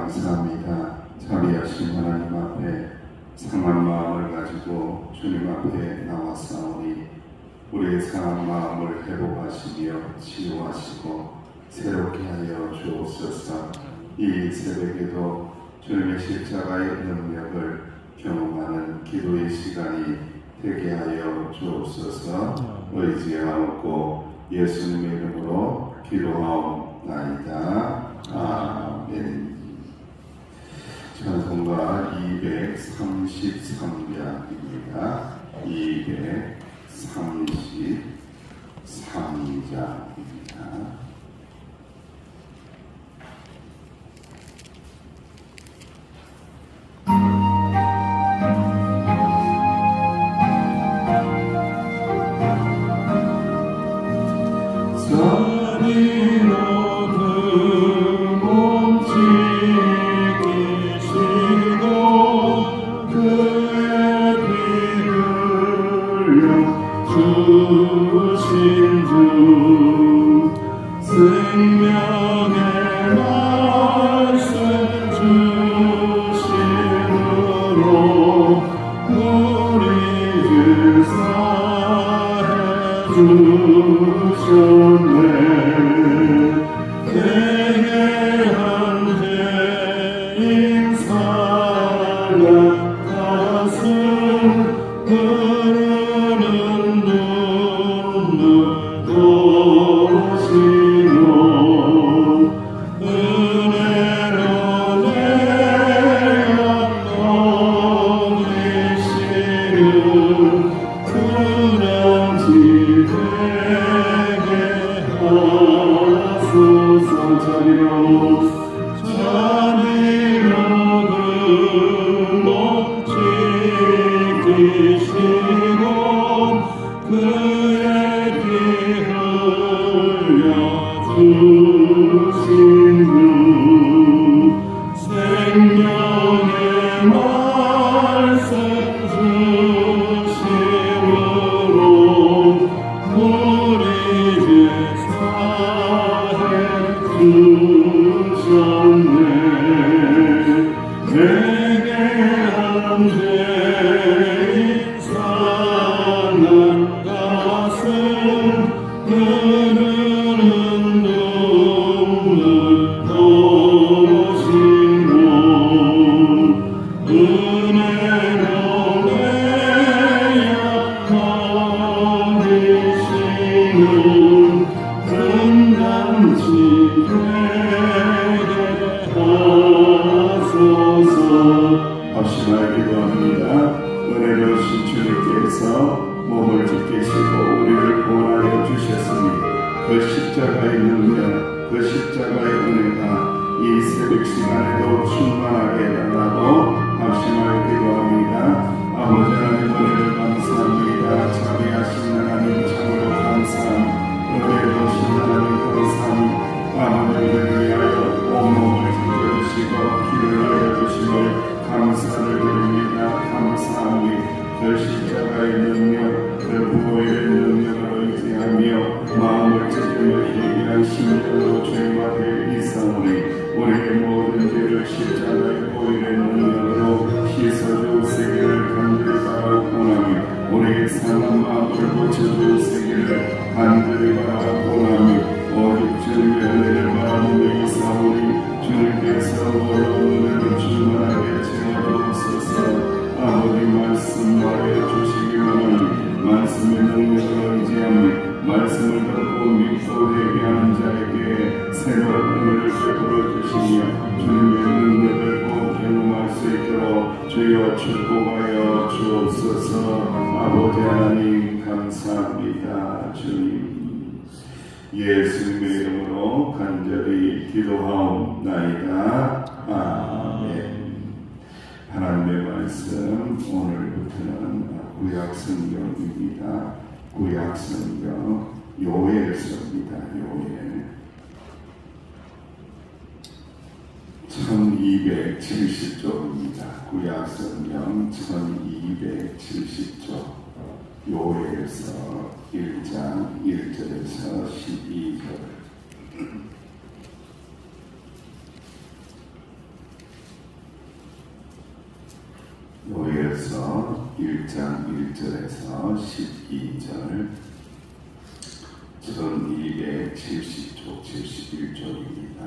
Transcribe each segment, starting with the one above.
감사합니다. 자비하신 하나님 앞에 상한 마음을 가지고 주님 앞에 나왔사오니 우리의 상한 마음을 회복하시며 치유하시고 새롭게 하여 주옵소서. 이 새벽에도 주님의 십자가의 능력을 경험하는 기도의 시간이 되게 하여 주옵소서. 의지하옵고 예수님의 이름으로 기도하옵나이다. 아멘. 찬송가 233장입니다. 233장입니다. 합심하여 기도합니다. 은혜로우신 주님께서 몸을 지키시고 우리를 구원하여 주셨으니 그 십자가의 능력, 그 십자가의 은혜가 이 새벽 시간에도 충만하게 해달라고 합심하여 기도합니다. 아버지 하나님 은혜를 감사합니다. 자비하신 하나님 참으로 감사합니다. 은혜로우신 하나님 감사합니다. 아버지를 위하여 온몸을 지켜주시고 길을 알려주심을 감사를 드립니다. 감사합니다. 그 십자가의 능력, 그 부활의 능력을 의지하며 마음을 찢으며 희귀한 심령으로 주님 앞에 이사오니 우리의 모든 죄를 십자가의 보혈의 능력으로 씻어주시기를 간절히 바라옵나니 우리의 상한 마음을 고쳐주시기를 간절히 바라옵나니 오직 주님의 은혜를 바라보며 이사오니 주님께서 모든 충만하게 채워주옵소서. 아버지 말씀 말해주시기만 하니 말씀의 능력을 의지하며 말씀을 듣고 믿고 회개하는 자에게 새로운 은혜를 베풀어 주시며 주님의 능력을 꼭 경험할 수 있도록 주여 축복하여 주옵소서. 아버지 하나님 감사합니다. 주님 예수님의 이름으로 간절히 기도하옵나이다. 아멘. 하나님의 말씀 오늘부터는 구약 성경입니다. 구약 성경 요엘서입니다. 요엘 1270쪽입니다. 구약 성경 1270쪽 요엘서 1장 1절에서 12절. 1장 1절에서 12절, 전 270쪽 71쪽입니다.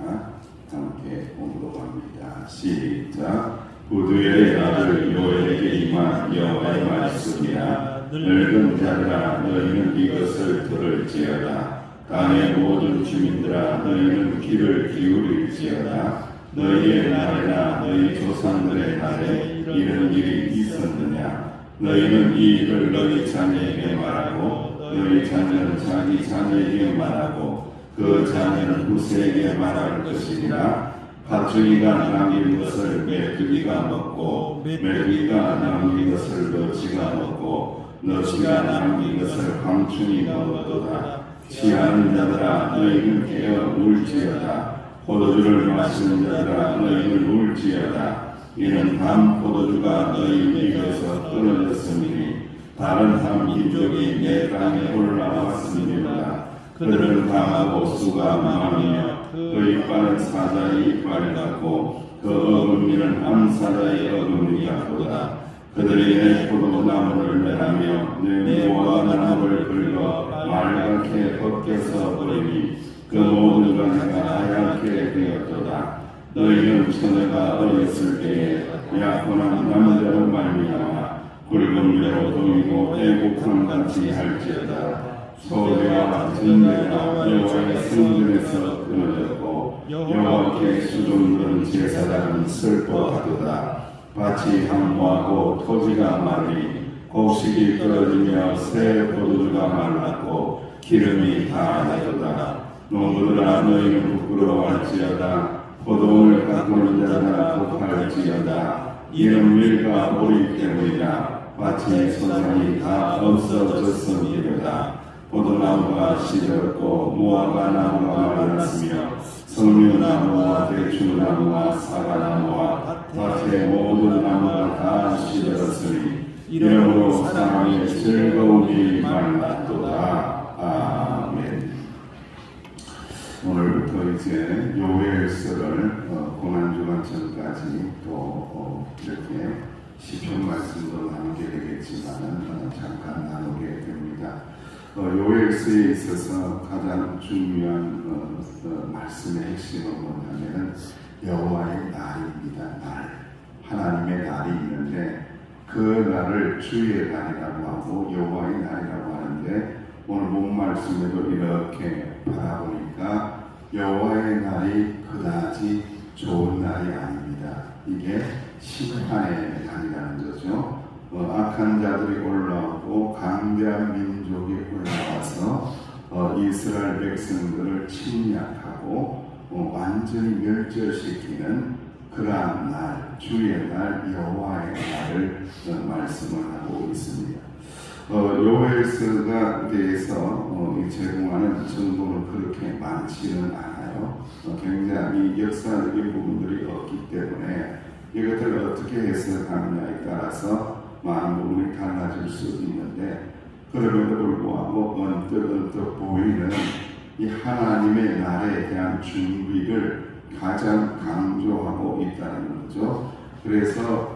함께 공독합니다. 시작. 구두의 아들 요엘에게 임한 여호와의 말씀이야. 늙은 자들아, 너희는 이것을 들을지어다. 땅의 모든 주민들아, 너희는 귀를 기울일지어다. 너희의 날이나 너희 조상들의 날에 이런 일이 있었느냐? 너희는 이 일을 너희 자녀에게 말하고 너희 자녀는 자기 자녀에게 말하고 그 자녀는 후세에게 말할 것이니라. 팥죽이가 남긴 것을 메뚜기가 먹고 메뚜기가 남긴 것을 너치가 먹고 너치가 남긴 것을 황충이 먹었도다. 취하는 자들아, 너희는 깨어 울지어다. 포도주를 마시는 자들아, 너희는 울지어다. 이는 한 포도주가 너희 입에서 끊어졌음이니 다른 한 민족이 내 땅에 올라왔음이니라. 그들은 강하고 수가 많으며 그 이빨은 사자의 이빨 같고 그 어금니는 암사자의 어금니 같도다. 그들이 내 포도나무를 매라며 내 무화과나무를 긁어 말갛게 벗겨서 버리니 그 모든 것가 하얗게 되었도다. 너희는 처녀가 어렸을 때에 약혼한 남자로 말미암아 굵은 배로 동이고 애국함 같이 할지어다. 소대와 전대가 여호와의 성전에서 끊어졌고 여호와께 수종드는 제사장은 슬퍼하도다. 밭이 황무하고 토지가 마르니 곡식이 떨어지며 새 포도주가 말랐고 기름이 다하도다. 농부들아, 너희는 부끄러워할지어다. 포도원을 가꾸는 자들아, 복할지어다. 이는 밀과 보리 때문이라. 밭의 소산이 다 없어졌음이로다. 포도나무가 시들었고 무화과나무가 말랐으며 석류나무와 대추나무와 사과나무와 밭의 모든 나무가 다 시들었으니 이러므로 사람의 즐거움이 말랐도다. 아멘. 오늘부터 이제 요엘서를 고난주간 전까지 또 이렇게 시편 말씀도 나누게 되겠지만 잠깐 나누게 됩니다. 요엘서에 있어서 가장 중요한 말씀의 핵심은 뭐냐면 여호와의 날입니다. 날, 하나님의 날이 있는데 그 날을 주의 날이라고 하고 여호와의 날이라고 하는데 오늘 본 말씀에도 이렇게 바라보니까 여호와의 날이 그다지 좋은 날이 아닙니다. 이게 심판의 날이라는 거죠. 악한 자들이 올라오고 강대한 민족이 올라와서 이스라엘 백성들을 침략하고 완전히 멸절시키는 그러한 날, 주의 날, 여호와의 날을 말씀을 하고 있습니다. 요엘서가 대해서 제공하는 정보는 그렇게 많지는 않아요. 굉장히 역사적인 부분들이 없기 때문에 이것들을 어떻게 해석하느냐에 따라서 많은 부분이 달라질 수 있는데 그럼에도 불구하고 언뜻 보이는 이 하나님의 날에 대한 준비를 가장 강조하고 있다는 거죠. 그래서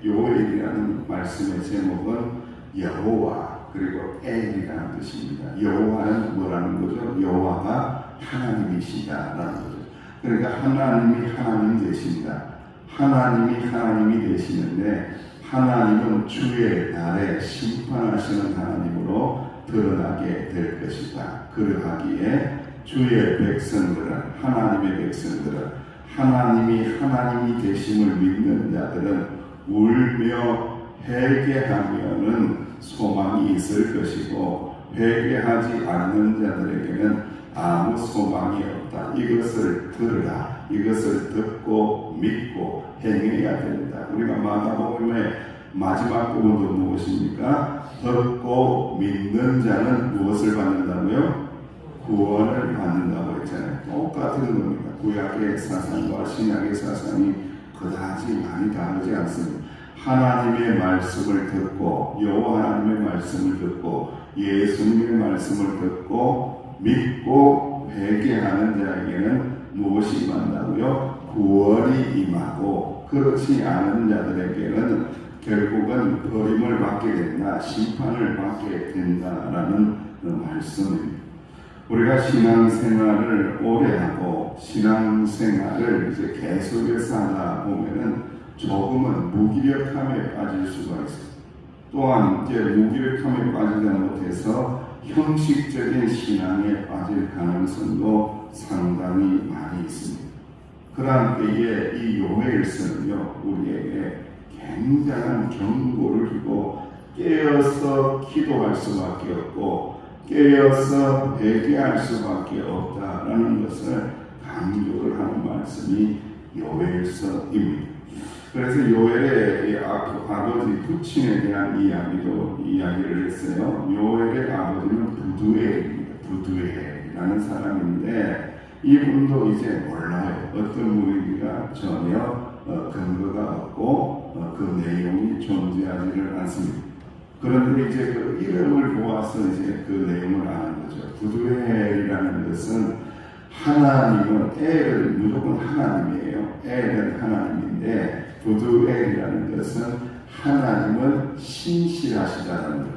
요엘이라는 말씀의 제목은 여호와 그리고 엘이라는 뜻입니다. 여호와는 뭐라는 거죠? 여호와가 하나님이시다라는 거죠. 그러니까 하나님이 하나님 되신다. 하나님이 하나님이 되시는데 하나님은 주의 날에 심판하시는 하나님으로 드러나게 될 것이다. 그러하기에 주의 백성들은 하나님의 백성들은 하나님이 하나님이 되심을 믿는 자들은 울며 회개하면은 소망이 있을 것이고 회개하지 않는 자들에게는 아무 소망이 없다. 이것을 들으라. 이것을 듣고 믿고 행해야 된다. 우리가 마가복음의 마지막 부분도 무엇입니까? 듣고 믿는 자는 무엇을 받는다고요? 구원을 받는다고 했잖아요. 똑같은 겁니다. 구약의 사상과 신약의 사상이 그다지 많이 다르지 않습니다. 하나님의 말씀을 듣고 여호와 하나님의 말씀을 듣고 예수님의 말씀을 듣고 믿고 회개하는 자에게는 무엇이 임한다고요? 구원이 임하고 그렇지 않은 자들에게는 결국은 버림을 받게 된다, 심판을 받게 된다라는 말씀입니다. 우리가 신앙생활을 오래 하고 신앙생활을 이제 계속해서 하다 보면은 조금은 무기력함에 빠질 수가 있어요. 또한 이제 무기력함에 빠지지 못해서 형식적인 신앙에 빠질 가능성도 상당히 많이 있습니다. 그러한 때에 이 요엘서는요, 우리에게 굉장한 경고를 주고 깨어서 기도할 수밖에 없고 깨어서 회개할 수밖에 없다라는 것을 강조를 하는 말씀이 요엘서입니다. 그래서 요엘의 아버지 부친에 대한 이야기를 했어요. 요엘의 아버지는 부두엘이라는 사람인데 이분도 이제 몰라요. 어떤 분인지가 전혀 근거가 없고 그 내용이 존재하지를 않습니다. 그런데 이제 그 이름을 보아서 이제 그 내용을 아는 거죠. 부두엘이라는 것은 하나님은 엘은 무조건 하나님이에요. 엘은 하나님인데 부두엘이라는 것은 하나님은 신실하시다는 거예요.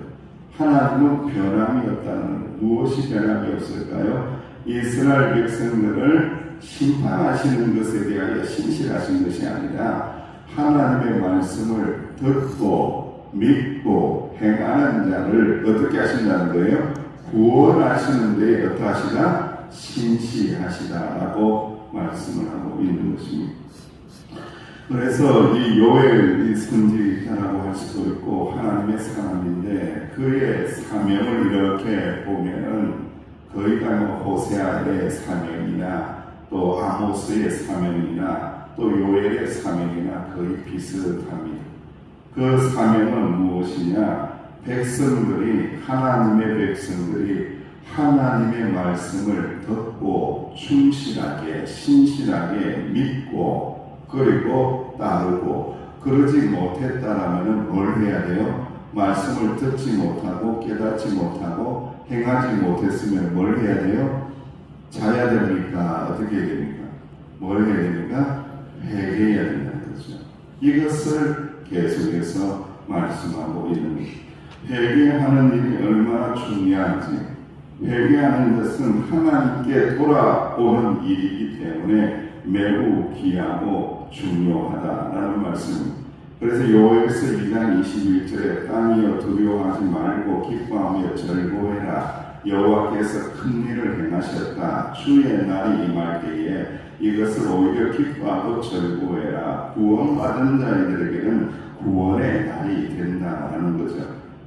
하나님은 변함이 없다는 거예요. 무엇이 변함이 없을까요? 이스라엘 백성들을 심판하시는 것에 대하여 신실하신 것이 아니라 하나님의 말씀을 듣고 믿고 행하는 자를 어떻게 하신다는 거예요? 구원하시는 데에 어떻게 하시다? 신실하시다라고 말씀을 하고 있는 것입니다. 그래서 이 요엘, 이 선지자라고 할 수도 있고 하나님의 사람인데 그의 사명을 이렇게 보면은 거의가 호세아의 사명이나 또 아모스의 사명이나 또 요엘의 사명이나 거의 비슷합니다. 그 사명은 무엇이냐? 하나님의 백성들이 하나님의 말씀을 듣고 충실하게 신실하게 믿고 그리고 따르고 그러지 못했다라면 뭘 해야 돼요? 말씀을 듣지 못하고 깨닫지 못하고 행하지 못했으면 뭘 해야 돼요? 자야 됩니까? 어떻게 해야 됩니까? 뭘 해야 됩니까? 회개해야 된다는 거죠. 이것을 계속해서 말씀하고 있는 것입니다. 회개하는 일이 얼마나 중요한지, 회개하는 것은 하나님께 돌아오는 일이기 때문에 매우 귀하고 중요하다라는 말씀입니다. 그래서 요엘서 2장 21절에 땅이여 두려워하지 말고 기뻐하며 절거해라. 여호와께서 큰 일을 행하셨다. 주의 날이 임할 때에 이것을 오히려 기뻐하고 절거해라. 구원받은 자들에게는 구원의 날이 된다라는 거죠.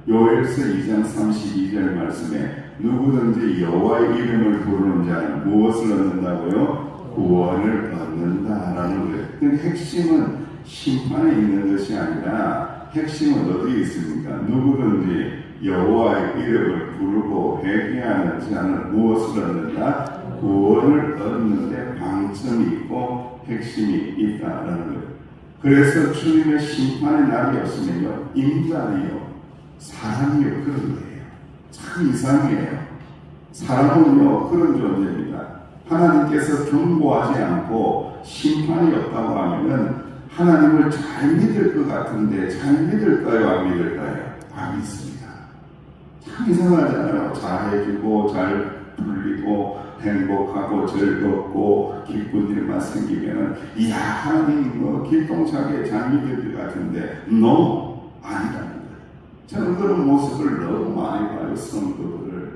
요엘서 2장 32절 말씀에 누구든지 여호와의 이름을 부르는 자는 무엇을 얻는다고요? 구원을 얻는다라는 거예요. 근데 핵심은 심판에 있는 것이 아니라 핵심은 어디에 있습니까? 누구든지 여호와의 이름을 부르고 회개하는 자는 무엇을 얻는다? 구원을 얻는데 방점이 있고 핵심이 있다라는 거예요. 그래서 주님의 심판의 날이 없으면요, 인간이요, 사람이요, 그런 거예요. 참 이상해요. 사람은요, 그런 존재입니다. 하나님께서 경고하지 않고 심판이 없다고 하면은 하나님을 잘 믿을 것 같은데 잘 믿을까요? 안 믿을까요? 안 믿습니다. 참 이상하잖아요. 잘해주고 잘 불리고 행복하고 즐겁고 기쁜 일만 생기면은 이야 하나님 뭐 길동차게 잘 믿을 것 같은데 no, 아니라는 거예요. 저는 그런 모습을 너무 많이 봐요. 성도들을.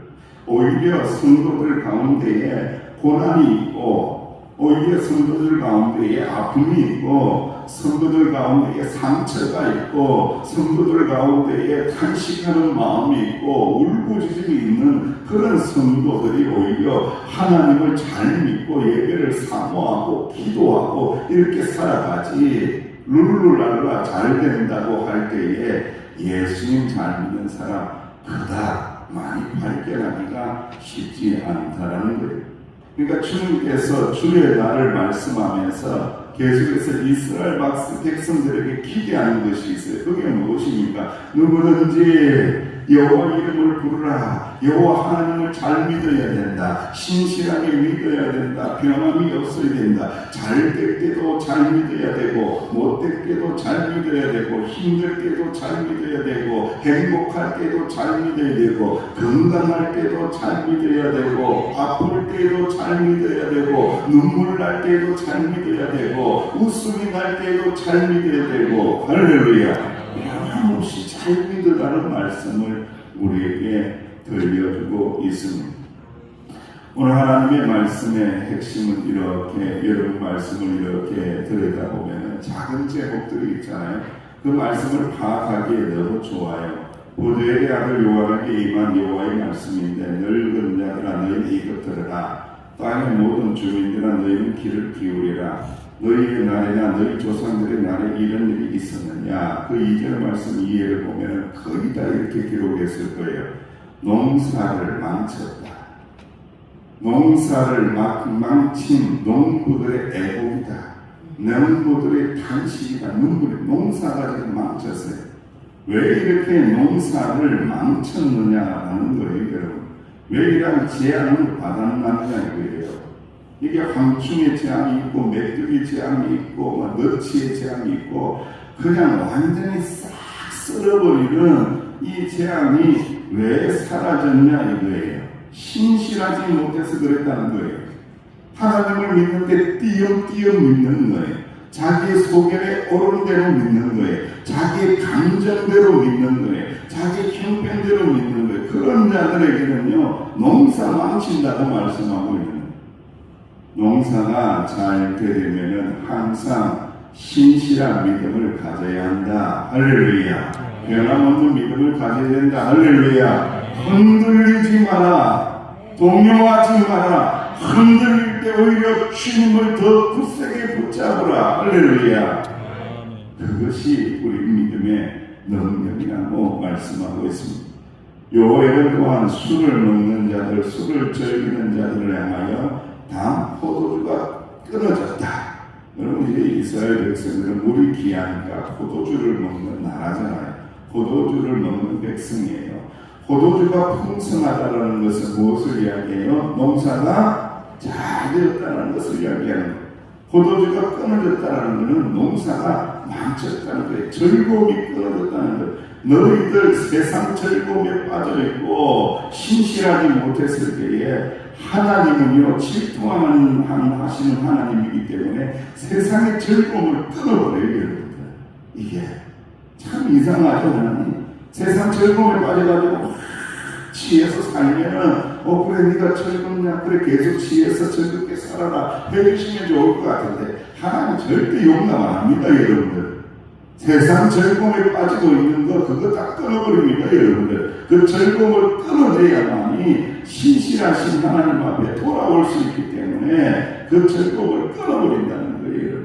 오히려 성도들 가운데에 고난이 있고 오히려 성도들 가운데에 아픔이 있고 성도들 가운데에 상처가 있고 성도들 가운데에 탄식하는 마음이 있고 울부짖음이 있는 그런 성도들이 오히려 하나님을 잘 믿고 예배를 사모하고 기도하고 이렇게 살아가지 룰루랄라 잘 된다고 할 때에 예수님 잘 믿는 사람 그닥 많이 발견하기가 쉽지 않다라는 거예요. 그러니까 주님께서 주의 날을 말씀하면서 계속해서 이스라엘 백성들에게 기대하는 것이 있어요. 그게 무엇입니까? 누구든지 여호와 이름을 부르라. 여호와 하나님을 잘 믿어야 된다. 신실하게 믿어야 된다. 변함이 없어야 된다. 잘 될 때도 잘 믿어야 되고, 못 될 때도 잘 믿어야 되고, 힘들 때도 잘 믿어야 되고, 행복할 때도 잘 믿어야 되고, 건강할 때도 잘 믿어야 되고, 아플 때도 잘 믿어야 되고, 눈물 날 때도 잘 믿어야 되고, 웃음이 날 때도 잘 믿어야 되고. 할렐루야. 변함없이 잘 믿으라는 말씀을 우리에게 들려주고 있습니다. 오늘 하나님의 말씀의 핵심은 이렇게, 여러분 말씀을 이렇게 들여다보면 작은 제목들이 있잖아요. 그 말씀을 파악하기에 너무 좋아요. 보드엘의 아들 요한에게 임한 여호와의 말씀인데, 늙은 자들아 너희는 이것 들으라. 땅의 모든 주민들아 너희는 귀를 기울이라. 너희의 날에나 너희 조상들의 날에 이런 일이 있었느냐. 그 2절 말씀 이해를 보면 거의 다 이렇게 기록했을 거예요. 농사를 망쳤다. 농사를 망친 농부들의 애곡이다. 농부들의 탄식이다. 농사가 지금 망쳤어요. 왜 이렇게 농사를 망쳤느냐라는 거예요, 여러분. 왜 이런 재앙을 받았느냐 이거예요. 이게 황충의 재앙이 있고, 메뚜기 재앙이 있고, 너치의 재앙이 있고, 그냥 완전히 싹 쓸어버리는 이 재앙이 왜 사라졌냐 이거예요. 신실하지 못해서 그랬다는 거예요. 하나님을 믿는데 띄엄띄엄 믿는 거예요. 자기의 소견에 오른 대로 믿는 거예요. 자기의 감정대로 믿는 거예요. 자기의 형편대로 믿는 거예요. 그런 자들에게는요, 농사 망친다고 말씀하고 있는 거예요. 농사가 잘 되려면 항상 신실한 믿음을 가져야 한다. 할렐루야. 변함없는 믿음을 가져야 된다. 할렐루야. 흔들리지 마라. 동요하지 마라. 흔들릴 때 오히려 주님을 더 굳세게 붙잡으라. 할렐루야. 그것이 우리 믿음의 능력이라고 말씀하고 있습니다. 요엘은 또한 술을 먹는 자들, 술을 즐기는 자들을 향하여 다 포도주가 끊어졌다. 여러분, 이제 이스라엘 백성들은 물이 귀하니까 포도주를 먹는 나라잖아요. 포도주를 먹는 백성이에요. 포도주가 풍성하다는 것은 무엇을 이야기해요? 농사가 잘 되었다는 것을 이야기하는 거예요. 포도주가 끊어졌다는 것은 농사가 망쳤다는 거예요. 즐거움이 끊어졌다는 거예요. 너희들 세상 즐거움에 빠져있고 신실하지 못했을 때에 하나님은요, 질투하는 하시는 하나님이기 때문에 세상의 즐거움을 끊어버려요, 여러분들. 이게 참 이상하죠, 하나님. 세상 즐거움에 빠져가지고 취해서 살면은 그래 네가 즐겁냐, 그래 계속 취해서 즐겁게 살아라 해주시면 좋을 것 같은데 하나님 절대 용납 안 합니다, 여러분들. 세상 즐거움에 빠지고 있는 거 그거 다 끊어버립니다, 여러분들. 그 즐거움을 끊어내야만이 신실하신 하나님 앞에 돌아올 수 있기 때문에 그 즐거움을 끊어버린다는 거예요.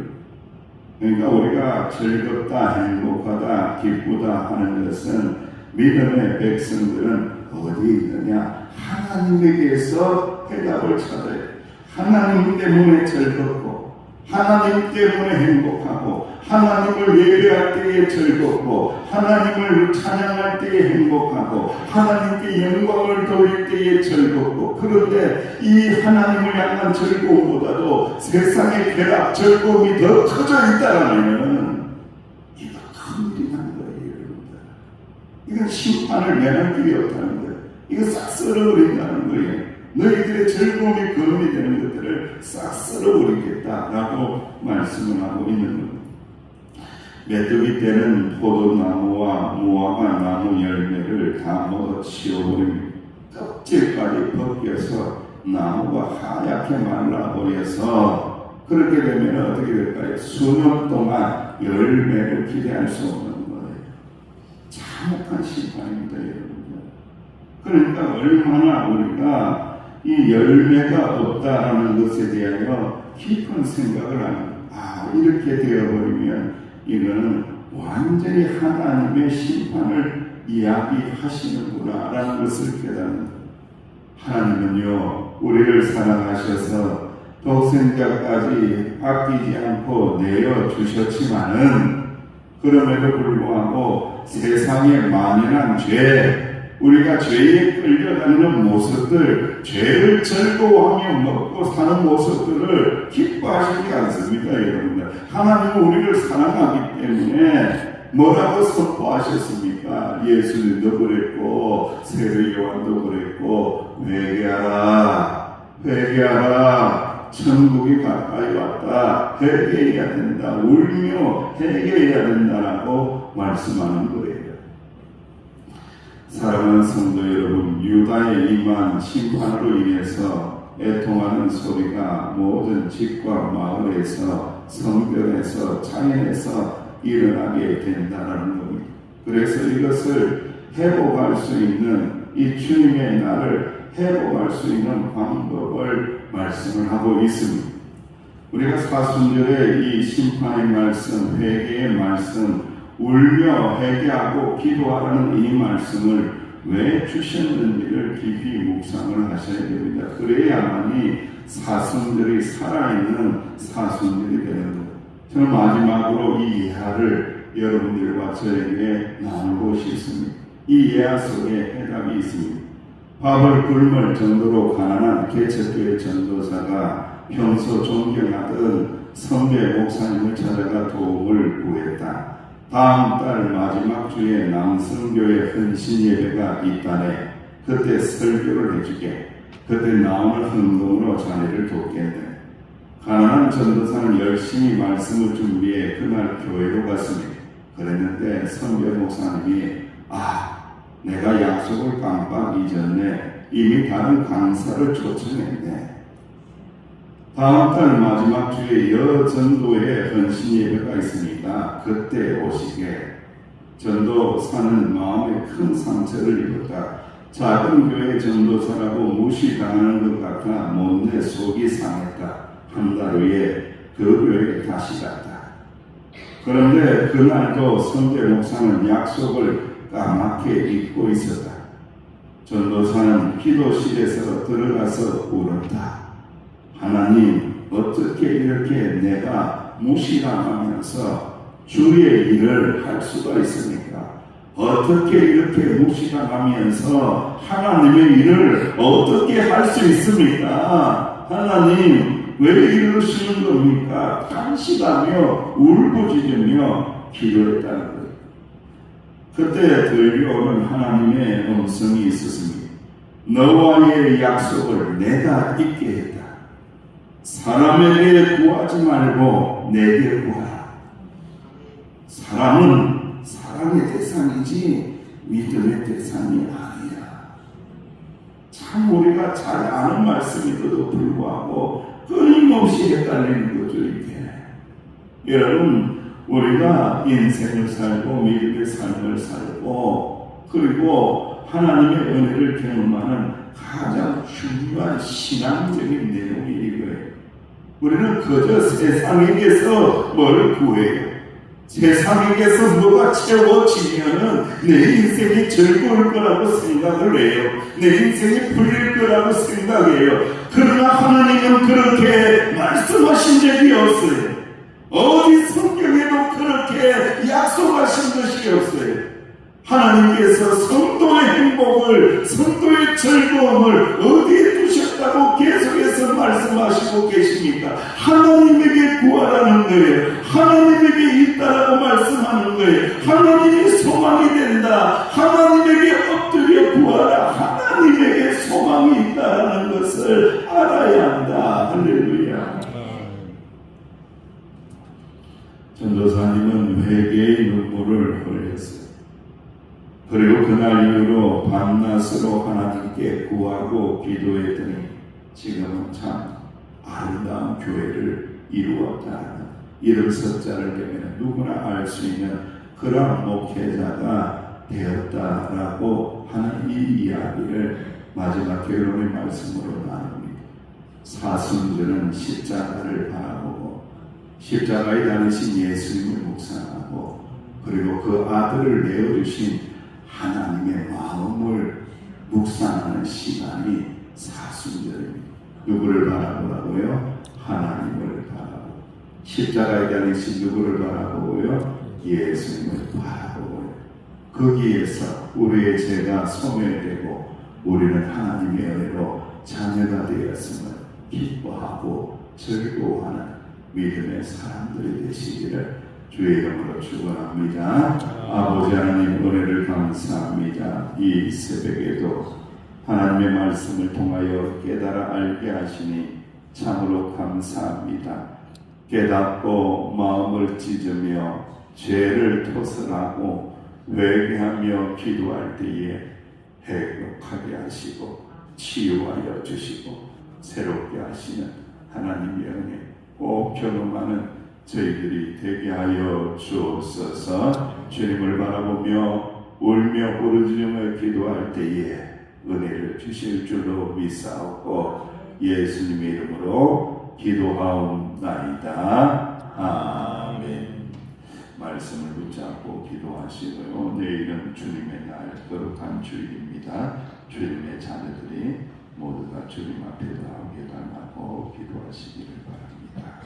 그러니까 우리가 즐겁다, 행복하다, 기쁘다 하는 것은 믿음의 백성들은 어디 있느냐? 하나님에게서 해답을 찾아야 돼. 하나님 때문에 즐겁고, 하나님 때문에 행복하고, 하나님을 예배할 때에 즐겁고, 하나님을 찬양할 때에 행복하고, 하나님께 영광을 돌릴 때에 즐겁고, 그런데 이 하나님을 향한 즐거움보다도 세상의 쾌락, 즐거움이 더 커져 있다면 이거 큰 일이 난 거예요, 여러분들. 이건 심판을 면할 길이 없다는 거예요. 이거 싹 쓸어버린다는 거예요. 너희들의 즐거움이 근원이 되는 것들을 싹 쓸어버리겠다라고 말씀을 하고 있는 겁니다. 메뚜기 때는 포도나무와 무화과 나무 열매를 다 먹어 치워버립니다. 껍질까지 벗겨서 나무가 하얗게 말라버려서 그렇게 되면 어떻게 될까요? 수년 동안 열매를 기대할 수 없는 거예요. 참혹한 심판입니다, 여러분들. 그러니까 얼마나 우리가 이 열매가 없다라는 것에 대하여 깊은 생각을 하는, 이렇게 되어버리면 이거는 완전히 하나님의 심판을 이야기하시는구나 라는 것을 깨닫는, 하나님은요 우리를 사랑하셔서 독생자까지 아끼지 않고 내어주셨지만은 그럼에도 불구하고 세상의 만연한 죄, 우리가 죄에 끌려다니는 모습들, 죄를 즐거워하며 먹고 사는 모습들을 기뻐하시지 않습니다, 여러분들. 하나님은 우리를 사랑하기 때문에 뭐라고 선포하셨습니까? 예수님도 그랬고 세례 요한도 그랬고 회개하라, 회개하라, 천국이 가까이 왔다, 회개해야 된다, 울며 회개해야 된다라고 말씀하는 거예요. 사랑하는 성도 여러분, 유다에 임한 심판으로 인해서 애통하는 소리가 모든 집과 마을에서, 성벽에서, 자연에서 일어나게 된다는 겁니다. 그래서 이것을 회복할 수 있는, 이 주님의 날을 회복할 수 있는 방법을 말씀을 하고 있습니다. 우리가 사순절에 이 심판의 말씀, 회개의 말씀, 울며 회개하고 기도하라는 이 말씀을 왜 주셨는지를 깊이 묵상을 하셔야 됩니다. 그래야만이 사순절이 살아있는 사순절이 되는 겁니다. 저는 마지막으로 이 예화를 여러분들과 저에게 나누고 싶습니다. 이 예화 속에 해답이 있습니다. 밥을 굶을 정도로 가난한 개척교회 전도사가 평소 존경하던 선배 목사님을 찾아가 도움을 구했다. 다음 달 마지막 주에 남성교회 헌신 예배가 있다네. 그때 설교를 해주게. 그때 나오는 헌금으로 자네를 돕겠네. 가난한 전도사는 열심히 말씀을 준비해 그날 교회로 갔습니다. 그랬는데 선배 목사님이 내가 약속을 깜빡 잊었네. 이미 다른 강사를 쫓아냈네. 다음 달 마지막 주에 여전도에 헌신 예배가 있으니까 그때 오시게. 전도사는 마음에 큰 상처를 입었다. 작은 교회 전도사라고 무시당하는 것 같아 못내 속이 상했다. 한 달 후에 그 교회에 다시 갔다. 그런데 그날도 선배 목사는 약속을 까맣게 잊고 있었다. 전도사는 기도실에서 들어가서 울었다. 하나님, 어떻게 이렇게 내가 무시당하면서 주의 일을 할 수가 있습니까? 어떻게 이렇게 무시당하면서 하나님의 일을 어떻게 할 수 있습니까? 하나님, 왜 이러시는 겁니까? 탄식하며 울부짖으며 기도했다는 거예요. 그때 들려오는 하나님의 음성이 있었습니다. 너와의 약속을 내가 잊게 했다. 사람에게 구하지 말고 내게 구하라. 사람은 사랑의 대상이지 믿음의 대상이 아니야. 참 우리가 잘 아는 말씀인데도 불구하고 끊임없이 헷갈리는 거죠, 이게. 여러분, 우리가 인생을 살고 믿음의 삶을 살고 그리고 하나님의 은혜를 경험하는 가장 중요한 신앙적인 내용이 이거예요. 우리는 그저 세상에게서 뭘 구해요. 세상에게서 뭐가 채워지면은 내 인생이 즐거울 거라고 생각을 해요. 내 인생이 풀릴 거라고 생각해요. 그러나 하나님은 그렇게 말씀하신 적이 없어요. 어디 성경에도 그렇게 약속하신 것이 없어요. 하나님께서 성도의 행복을, 성도의 즐거움을 어디에 두셨다고 계속해서 말씀하시고 계십니까? 하나님에게 구하라는 거예요. 하나님에게 있다라고 말씀하는 거예요. 하나님이 소망이 된다. 하나님에게 엎드려 구하라. 하나님에게 소망이 있다라는 것을 알아야 한다. 할렐루야. 전도사님은 회개의 눈물을 흘렸어요. 그리고 그날 이후로 밤낮으로 하나님께 구하고 기도했더니 지금은 참 아름다운 교회를 이루었다. 이름 석자를 대면 누구나 알 수 있는 그런 목회자가 되었다라고 하는 이 이야기를 마지막 결론의 말씀으로 나눕니다. 사순절은 십자가를 바라보고 십자가에 달리신 예수님을 묵상하고 그리고 그 아들을 내어주신 하나님의 마음을 묵상하는 시간이 사순절입니다. 누구를 바라보라고요? 하나님을 바라보고. 십자가에 달리신 누구를 바라보고요? 예수님을 바라보고요. 거기에서 우리의 죄가 소멸되고 우리는 하나님의 은혜로 자녀가 되었음을 기뻐하고 즐거워하는 믿음의 사람들이 되시기를 주의 이름으로 축원합니다. 아버지 하나님 은혜를 감사합니다. 이 새벽에도 하나님의 말씀을 통하여 깨달아 알게 하시니 참으로 감사합니다. 깨닫고 마음을 찢으며 죄를 토설하고 회개하며 기도할 때에 회복하게 하시고 치유하여 주시고 새롭게 하시는 하나님의 은혜 꼭 경험하는 저희들이 되게 하여 주옵소서. 주님을 바라보며 울며 부르짖으며 기도할 때에 은혜를 주실 줄로 믿사옵고 예수님의 이름으로 기도하옵나이다. 아멘. 말씀을 붙잡고 기도하시고요. 내일은 주님의 날 거룩한 주일입니다. 주님의 자녀들이 모두가 주님 앞에 나오게 달라고 기도하시기를 바랍니다.